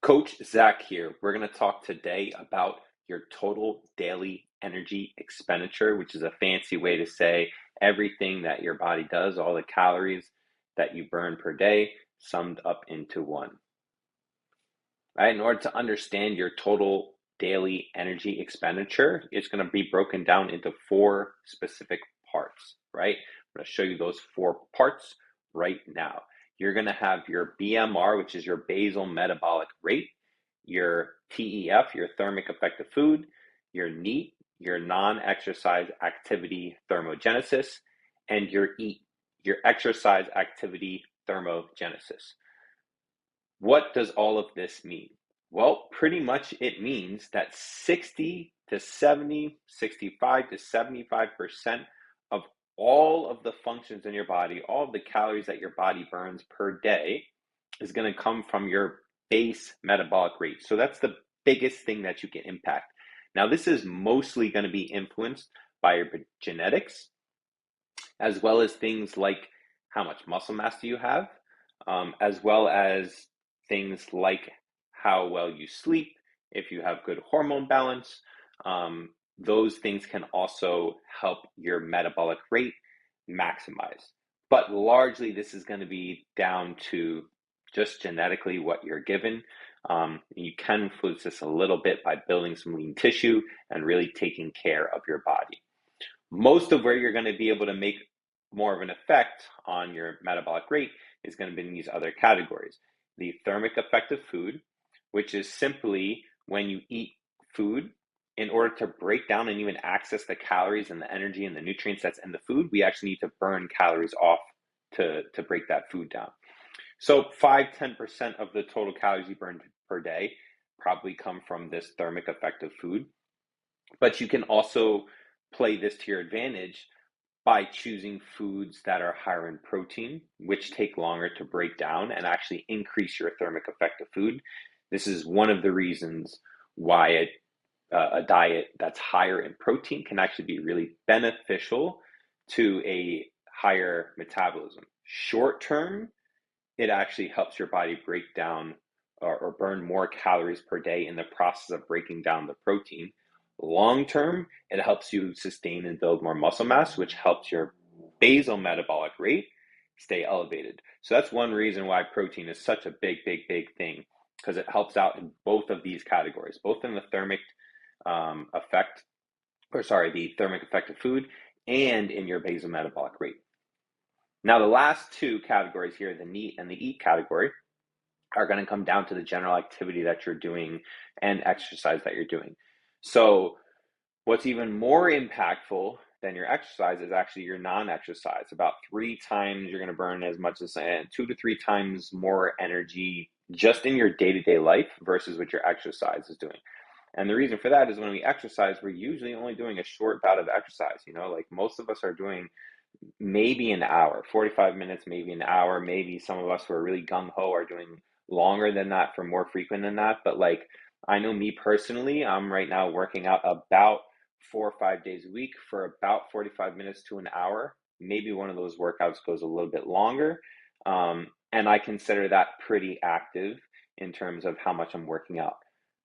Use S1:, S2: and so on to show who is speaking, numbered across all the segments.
S1: Coach Zach here. We're going to talk today about your total daily energy expenditure, which is a fancy way to say everything that your body does, all the calories that you burn per day, summed up into one. Right? In order to understand your total daily energy expenditure, it's going to be broken down into four specific parts, right? I'm going to show you those four parts right now. You're going to have your BMR, which is your basal metabolic rate, your TEF, your thermic effective food, your NEAT, your non-exercise activity thermogenesis, and your EAT, your exercise activity thermogenesis. What does all of this mean? Well, pretty much it means that 60 to 70, 65 to 75% of all of the functions in your body, all of the calories that your body burns per day is going to come from your base metabolic rate. So that's the biggest thing that you can impact. Now, this is mostly going to be influenced by your genetics, as well as things like how much muscle mass do you have, as well as things like how well you sleep, if you have good hormone balance. Those things can also help your metabolic rate maximize. But largely, this is going to be down to just genetically what you're given. You can influence this a little bit by building some lean tissue and really taking care of your body. Most of where you're going to be able to make more of an effect on your metabolic rate is going to be in these other categories. The thermic effective food, which is simply when you eat food, in order to break down and even access the calories and the energy and the nutrients that's in the food, we actually need to burn calories off to break that food down. So 5-10% of the total calories you burn per day probably come from this thermic effective food. But you can also play this to your advantage by choosing foods that are higher in protein, which take longer to break down and actually increase your thermic effective food. This is one of the reasons why a diet that's higher in protein can actually be really beneficial to a higher metabolism. Short term, it actually helps your body break down or burn more calories per day in the process of breaking down the protein. Long term, it helps you sustain and build more muscle mass, which helps your basal metabolic rate stay elevated. So that's one reason why protein is such a big thing, because it helps out in both of these categories, both in the thermic the thermic effective food and in your basal metabolic rate. Now, the last two categories here, the NEAT and the EAT category, are going to come down to the general activity that you're doing and exercise that you're doing. So what's even more impactful than your exercise is actually your non-exercise. About 3 times you're going to burn as much as 2 to 3 times more energy just in your day-to-day life versus what your exercise is doing. And the reason for that is when we exercise, we're usually only doing a short bout of exercise. Like most of us are doing maybe an hour, 45 minutes, maybe an hour. Maybe some of us who are really gung-ho are doing longer than that, for more frequent than that. But I know me personally, I'm right now working out about 4 or 5 days a week for about 45 minutes to an hour. Maybe one of those workouts goes a little bit longer. And I consider that pretty active in terms of how much I'm working out.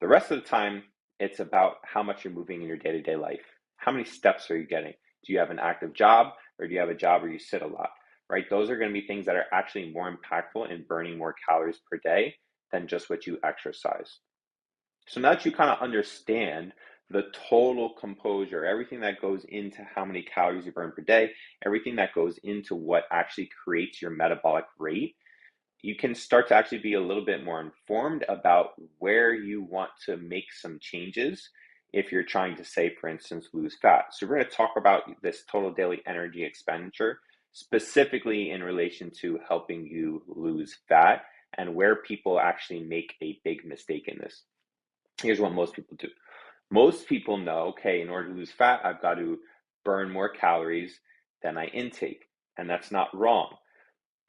S1: The rest of the time, it's about how much you're moving in your day-to-day life. How many steps are you getting? Do you have an active job, or do you have a job where you sit a lot, right? Those are going to be things that are actually more impactful in burning more calories per day than just what you exercise. So now that you kind of understand the total composure, everything that goes into how many calories you burn per day, everything that goes into what actually creates your metabolic rate, you can start to actually be a little bit more informed about where you want to make some changes if you're trying to, say, for instance, lose fat. So we're going to talk about this total daily energy expenditure specifically in relation to helping you lose fat and where people actually make a big mistake in this. Here's what most people do. Most people know, okay, in order to lose fat, I've got to burn more calories than I intake. And that's not wrong.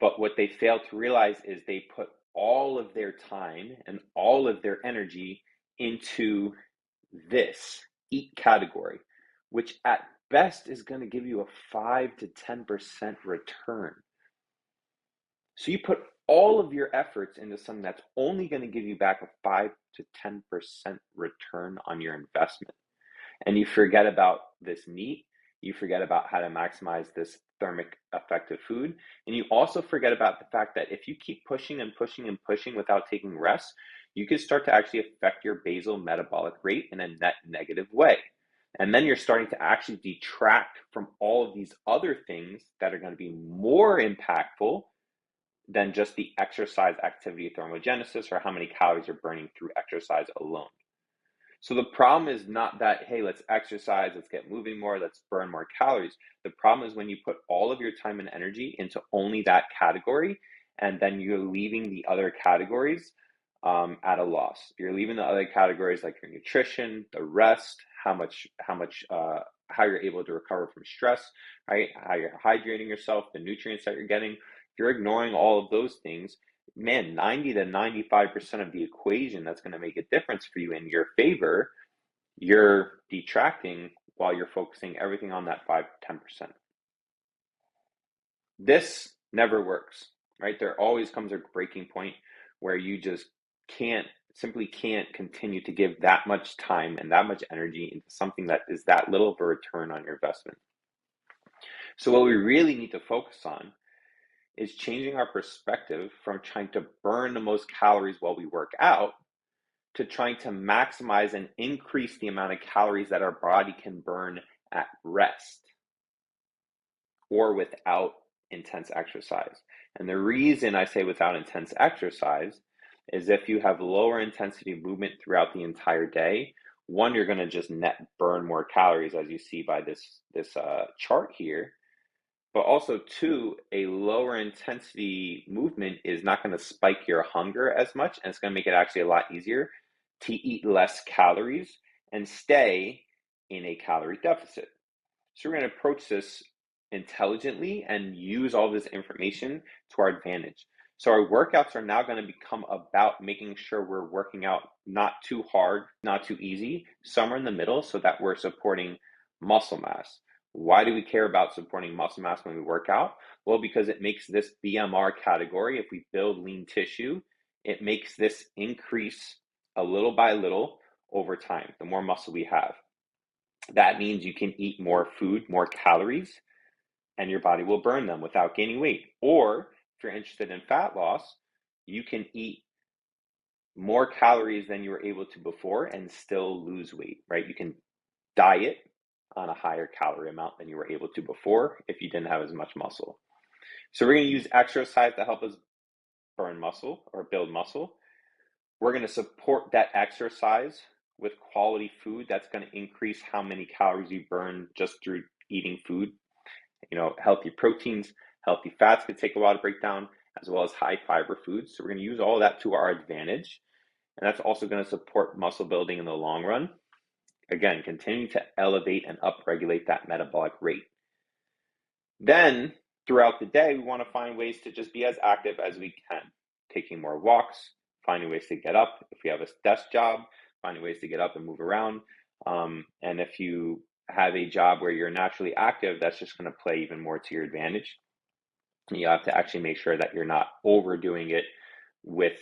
S1: But what they fail to realize is they put all of their time and all of their energy into this EAT category, which at best is going to give you a 5 to 10% return. So you put all of your efforts into something that's only going to give you back a 5 to 10% return on your investment. And you forget about this meat, you forget about how to maximize this thermic effective food, and you also forget about the fact that if you keep pushing and pushing and pushing without taking rest, you can start to actually affect your basal metabolic rate in a net negative way. And then you're starting to actually detract from all of these other things that are going to be more impactful than just the exercise activity thermogenesis or how many calories you're burning through exercise alone. So the problem is not that, hey, let's exercise, let's get moving more, let's burn more calories. The problem is when you put all of your time and energy into only that category, and then you're leaving the other categories at a loss. You're leaving the other categories like your nutrition, the rest, how you're able to recover from stress, right? How you're hydrating yourself, the nutrients that you're getting. If you're ignoring all of those things, man, 90 to 95% of the equation that's going to make a difference for you in your favor, you're detracting while you're focusing everything on that 5 to 10%. This never works, right? There always comes a breaking point where you just simply can't continue to give that much time and that much energy into something that is that little of a return on your investment. So what we really need to focus on is changing our perspective from trying to burn the most calories while we work out to trying to maximize and increase the amount of calories that our body can burn at rest or without intense exercise. And the reason I say without intense exercise is if you have lower intensity movement throughout the entire day, one, you're going to just net burn more calories, as you see by this chart here. But also, two, a lower intensity movement is not going to spike your hunger as much, and it's going to make it actually a lot easier to eat less calories and stay in a calorie deficit. So we're going to approach this intelligently and use all this information to our advantage. So our workouts are now going to become about making sure we're working out not too hard, not too easy, somewhere in the middle so that we're supporting muscle mass. Why do we care about supporting muscle mass when we work out? Well, because it makes this BMR category, if we build lean tissue, it makes this increase a little by little over time, the more muscle we have. That means you can eat more food, more calories, and your body will burn them without gaining weight. Or if you're interested in fat loss, you can eat more calories than you were able to before and still lose weight, right? You can diet on a higher calorie amount than you were able to before if you didn't have as much muscle. So we're going to use exercise to help us burn muscle or build muscle. We're going to support that exercise with quality food that's going to increase how many calories you burn just through eating food. Healthy proteins, healthy fats could take a while to break down, as well as high fiber foods. So we're going to use all of that to our advantage. And that's also going to support muscle building in the long run. Again, continuing to elevate and upregulate that metabolic rate. Then, throughout the day, we want to find ways to just be as active as we can. Taking more walks, finding ways to get up. If we have a desk job, finding ways to get up and move around. And if you have a job where you're naturally active, that's just going to play even more to your advantage. You have to actually make sure that you're not overdoing it with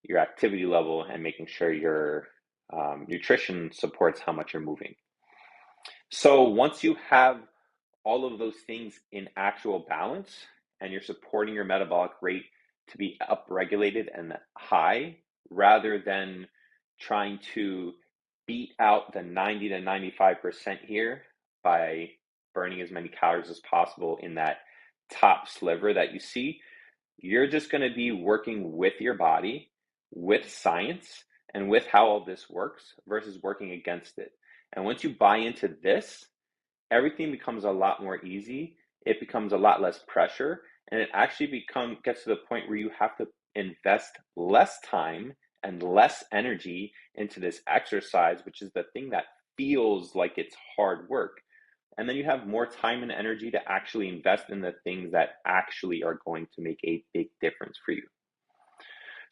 S1: your activity level and making sure your nutrition supports how much you're moving. So once you have all of those things in actual balance and you're supporting your metabolic rate to be upregulated and high, rather than trying to beat out the 90 to 95% here by burning as many calories as possible in that top sliver that you see, you're just going to be working with your body, with science, and with how all this works versus working against it. And once you buy into this, everything becomes a lot more easy. It becomes a lot less pressure, and it actually gets to the point where you have to invest less time and less energy into this exercise, which is the thing that feels like it's hard work. And then you have more time and energy to actually invest in the things that actually are going to make a big difference for you.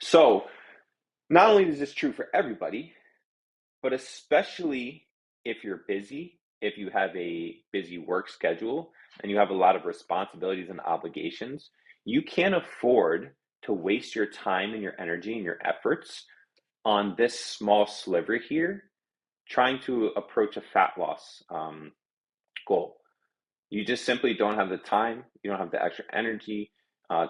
S1: So not only is this true for everybody, but especially if you're busy, if you have a busy work schedule and you have a lot of responsibilities and obligations, you can't afford to waste your time and your energy and your efforts on this small sliver here, trying to approach a fat loss goal. You just simply don't have the time, you don't have the extra energy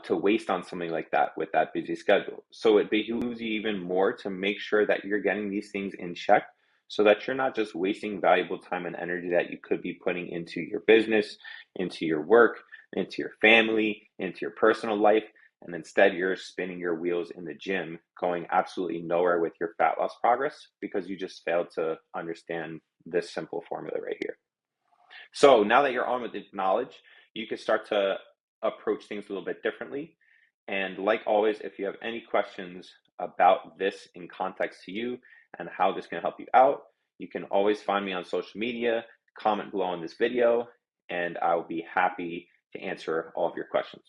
S1: to waste on something like that with that busy schedule. So it behooves you even more to make sure that you're getting these things in check so that you're not just wasting valuable time and energy that you could be putting into your business, into your work, into your family, into your personal life. And instead, you're spinning your wheels in the gym, going absolutely nowhere with your fat loss progress because you just failed to understand this simple formula right here. So now that you're on with the knowledge, you can start to approach things a little bit differently. And like always, if you have any questions about this in context to you and how this can help you out, you can always find me on social media, comment below on this video, and I'll be happy to answer all of your questions.